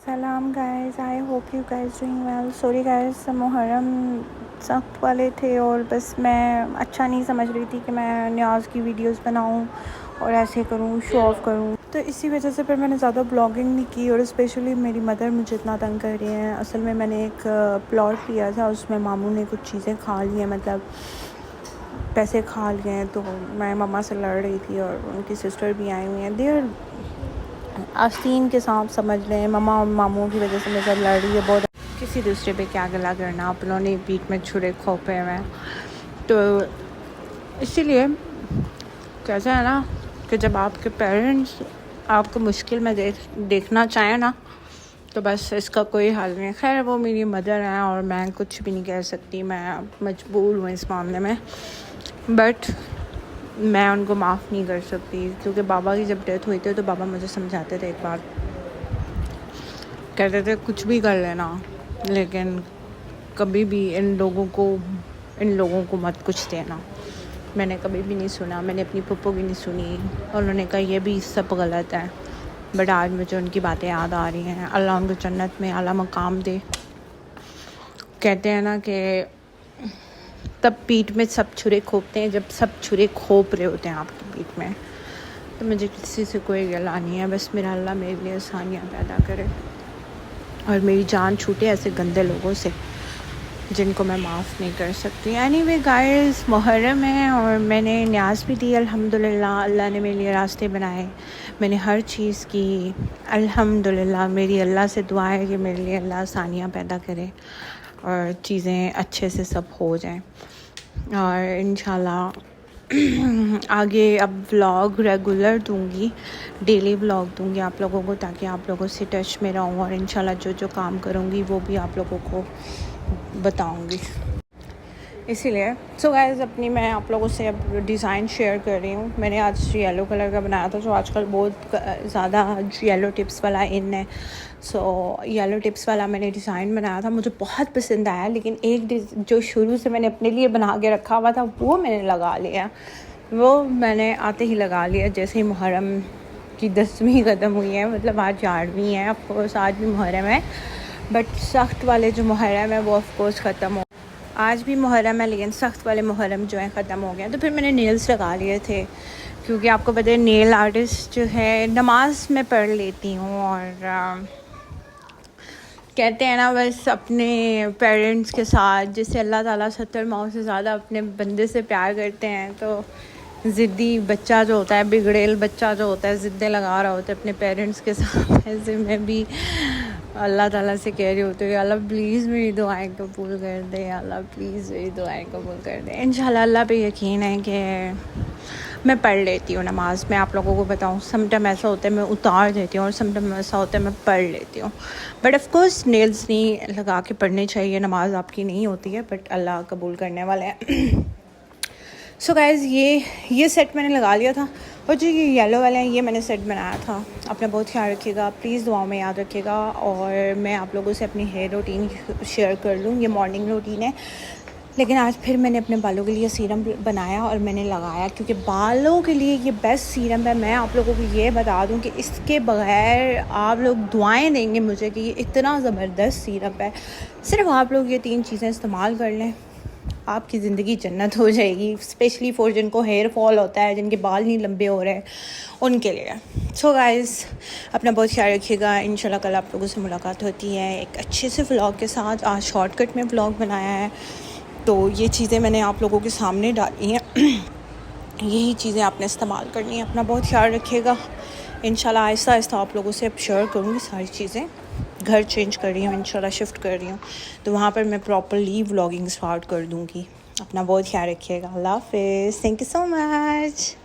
सलाम guys, I hope you guys doing well. Sorry guys, Muharram सख्त वाले थे और बस मैं अच्छा नहीं समझ रही थी कि मैं न्याज की वीडियोस बनाऊं और ऐसे करूं, शो ऑफ़ करूं, तो इसी वजह से फिर मैंने ज़्यादा ब्लॉगिंग नहीं की। और स्पेशली मेरी मदर मुझे इतना तंग कर रही हैं। असल में मैंने एक प्लॉट लिया था, उसमें मामू ने कुछ चीज़ें खा ली हैं, मतलब पैसे खा लिए हैं। तो मैं मम्मा से लड़ रही थी और उनकी सिस्टर भी आई हुई हैं। देर आस्तीन के सांप समझ लें, मम्मा और मामू की वजह से मेरे साथ लड़ रही है बहुत। किसी दूसरे पे क्या गला करना, आप लोगों ने पीठ में छुरे खोपे हैं। तो इसीलिए कैसा है ना कि जब आपके पेरेंट्स आपको मुश्किल में देखना चाहें ना, तो बस इसका कोई हल नहीं। खैर वो मेरी मदर हैं और मैं कुछ भी नहीं कह सकती, मैं मजबूर हूँ इस मामले में। बट मैं उनको माफ़ नहीं कर सकती, क्योंकि बाबा की जब डेथ हुई थी तो बाबा मुझे समझाते थे, एक बार कहते थे कुछ भी कर लेना लेकिन कभी भी इन लोगों को मत कुछ देना। मैंने कभी भी नहीं सुना, मैंने अपनी पप्पो की नहीं सुनी। उन्होंने कहा ये भी सब गलत है, बट आज मुझे उनकी बातें याद आ रही हैं। अल्लाह उनको जन्नत में आला मकाम दे। कहते हैं ना कि तब पीठ में सब छुरे खोपते हैं जब सब छुरे खोप रहे होते हैं आपकी पीठ में। तो मुझे किसी से कोई गिला नहीं है, बस मेरा अल्लाह मेरे लिए आसानियाँ पैदा करे और मेरी जान छूटे ऐसे गंदे लोगों से जिनको मैं माफ़ नहीं कर सकती। एनीवे गाइस, मुहर्रम है और मैंने न्याज़ भी दी अल्हम्दुलिल्लाह। अल्लाह ने मेरे लिए रास्ते बनाए, मैंने हर चीज़ की अल्हम्दुलिल्लाह। मेरी अल्लाह से दुआ है कि मेरे लिए अल्लाह आसानियाँ पैदा करे और चीज़ें अच्छे से सब हो जाएं। और इंशाल्लाह आगे अब व्लॉग रेगुलर दूंगी, डेली व्लॉग दूंगी आप लोगों को, ताकि आप लोगों से टच में रहूँ और इंशाल्लाह जो जो काम करूँगी वो भी आप लोगों को बताऊंगी। इसीलिए सो गाइस, अपनी मैं आप लोगों से अब डिज़ाइन शेयर कर रही हूँ। मैंने आज येलो कलर का बनाया था, जो आजकल बहुत ज़्यादा येलो टिप्स वाला इन है। सो येलो टिप्स वाला मैंने डिज़ाइन बनाया था, मुझे बहुत पसंद आया। लेकिन एक जो शुरू से मैंने अपने लिए बना के रखा हुआ था वो मैंने लगा लिया, वो मैंने आते ही लगा लिया जैसे ही मुहर्रम की 10वीं ख़त्म हुई है। मतलब आज 8वीं है, ऑफकोर्स आज भी मुहर्रम है, बट सख्त वाले जो मुहर्रम है वो ऑफकोर्स ख़त्म हो। आज भी मुहर्रम है लेकिन सख्त वाले मुहर्रम जो है ख़त्म हो गया। तो फिर मैंने नेल्स लगा लिए थे, क्योंकि आपको पता है नेल आर्टिस्ट जो है नमाज में पढ़ लेती हूँ। और कहते हैं ना, बस अपने पेरेंट्स के साथ जैसे अल्लाह ताला 70 माओं से ज़्यादा अपने बंदे से प्यार करते हैं, तो ज़िद्दी बच्चा जो होता है, बिगड़ेल बच्चा जो होता है, ज़िद्दें लगा रहा होता है अपने पेरेंट्स के साथ, ऐसे मैं भी अल्लाह ताला से कह रही होती है, अल्लाह प्लीज़ मेरी दुआएं कबूल कर दे, अल्लाह प्लीज़ मेरी दुआएं कबूल कर दे। इंशाल्लाह अल्लाह पे यकीन है कि मैं पढ़ लेती हूँ नमाज में। आप लोगों को बताऊँ, समटाइम ऐसा होता है मैं उतार देती हूँ और समटाइम ऐसा होता है मैं पढ़ लेती हूँ। बट ऑफ कोर्स नेल्स नहीं लगा के पढ़नी चाहिए, नमाज आपकी नहीं होती है, बट अल्लाह कबूल करने वाले हैं। सो गाइज़, ये सेट मैंने लगा लिया था। और जो ये येलो वाले हैं ये मैंने सेट बनाया था। अपना बहुत ख्याल रखिएगा, प्लीज़ दुआओं में याद रखिएगा। और मैं आप लोगों से अपनी हेयर रूटीन शेयर कर लूँ। ये मॉर्निंग रूटीन है, लेकिन आज फिर मैंने अपने बालों के लिए सीरम बनाया और मैंने लगाया, क्योंकि बालों के लिए ये बेस्ट सीरम है। मैं आप लोगों को ये बता दूं कि इसके बगैर आप लोग दुआएं देंगे मुझे कि ये इतना ज़बरदस्त सीरम है। सिर्फ आप लोग ये 3 चीज़ें इस्तेमाल कर लें, आपकी ज़िंदगी जन्नत हो जाएगी। स्पेशली फॉर जिनको हेयर फॉल होता है, जिनके बाल नहीं लंबे हो रहे, उनके लिए। सो गाइज़, अपना बहुत ख्याल रखिएगा। इंशाल्लाह कल आप लोगों से मुलाकात होती है एक अच्छे से व्लॉग के साथ। आज शॉर्टकट में व्लॉग बनाया है, तो ये चीज़ें मैंने आप लोगों के सामने डाली हैं। यही चीज़ें आपने इस्तेमाल करनी है। अपना बहुत ख्याल रखिएगा। इंशाल्लाह आहिस्ता आहिस्ता आप लोगों से अब शेयर करूँगी सारी चीज़ें। घर चेंज कर रही हूँ, इंशाल्लाह शिफ्ट कर रही हूँ, तो वहाँ पर मैं प्रॉपरली व्लॉगिंग स्टार्ट कर दूँगी। अपना बहुत ख्याल रखिएगा। अल्लाह हाफ़िज़। Thank you so much.